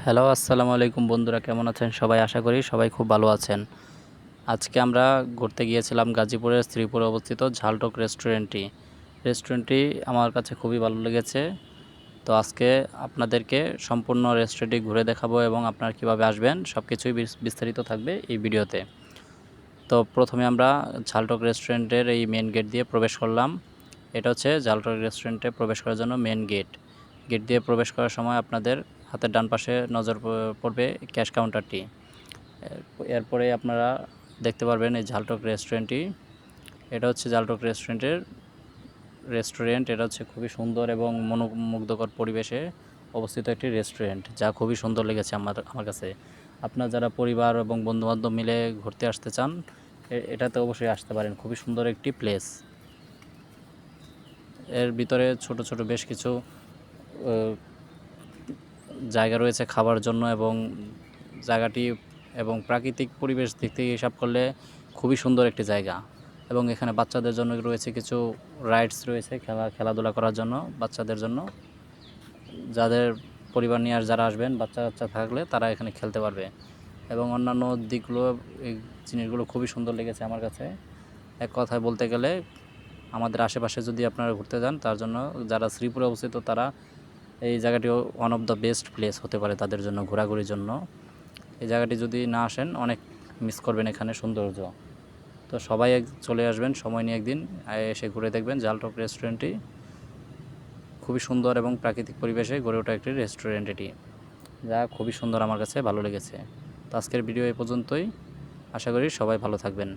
Hello, আসসালামু আলাইকুম বন্ধুরা, কেমন আছেন সবাই? আশা করি সবাই খুব ভালো আছেন। আজকে আমরা ঘুরতে গিয়েছিলাম গাজীপুরের শ্রীপুরে অবস্থিত ঝালটক রেস্টুরেন্টটি আমার কাছে খুবই ভালো লেগেছে। তো আজকে আপনাদেরকে সম্পূর্ণ রেস্টুরেন্টটি ঘুরে দেখাবো এবং আপনারা কীভাবে আসবেন সব কিছুই বিস্তারিত থাকবে এই ভিডিওতে। তো প্রথমে আমরা ঝালটক রেস্টুরেন্টের এই মেন গেট দিয়ে প্রবেশ করলাম। এটা হচ্ছে ঝালটক রেস্টুরেন্টে প্রবেশ করার জন্য মেন গেট। গেট দিয়ে প্রবেশ করার সময় আপনাদের হাতের ডান পাশে নজর পড়বে ক্যাশ কাউন্টারটি। এরপরে আপনারা দেখতে পারবেন এই ঝালটক রেস্টুরেন্টটি। এটা হচ্ছে ঝালটক রেস্টুরেন্ট। এটা হচ্ছে খুবই সুন্দর এবং মনোমুগ্ধকর পরিবেশে অবস্থিত একটি রেস্টুরেন্ট, যা খুবই সুন্দর লেগেছে আমার কাছে। আপনারা যারা পরিবার এবং বন্ধুবান্ধব মিলে ঘুরতে আসতে চান, এটাতে অবশ্যই আসতে পারেন। খুবই সুন্দর একটি প্লেস। এর ভিতরে ছোট ছোট বেশ কিছু জায়গা রয়েছে খাবার জন্য, এবং জায়গাটি এবং প্রাকৃতিক পরিবেশ দিক থেকে হিসাব করলে খুবই সুন্দর একটি জায়গা। এবং এখানে বাচ্চাদের জন্য রয়েছে কিছু রাইডস রয়েছে, খেলাধুলা করার জন্য বাচ্চাদের জন্য। যাদের পরিবার নিয়ে যারা আসবেন, বাচ্চা কাচ্চা থাকলে তারা এখানে খেলতে পারবে। এবং অন্যান্য দিকগুলো, এই জিনিসগুলো খুবই সুন্দর লেগেছে আমার কাছে। এক কথায় বলতে গেলে আমাদের আশেপাশে যদি আপনারা ঘুরতে যান, তার জন্য যারা শ্রীপুরে অবস্থিত তারা এই জায়গাটিও one of the best place হতে পারে তাদের জন্য ঘোরাঘুরির জন্য। এই জায়গাটি যদি না আসেন অনেক মিস করবেন এখানে সৌন্দর্য। তো সবাই চলে আসবেন সময় নিয়ে একদিন, এসে ঘুরে দেখবেন ঝালটক রেস্টুরেন্টটি। খুবই সুন্দর এবং প্রাকৃতিক পরিবেশে গড়ে ওঠা একটি রেস্টুরেন্ট এটি, যা খুবই সুন্দর, আমার কাছে ভালো লেগেছে। তো আজকের ভিডিও এই পর্যন্তই। আশা করি সবাই ভালো থাকবেন।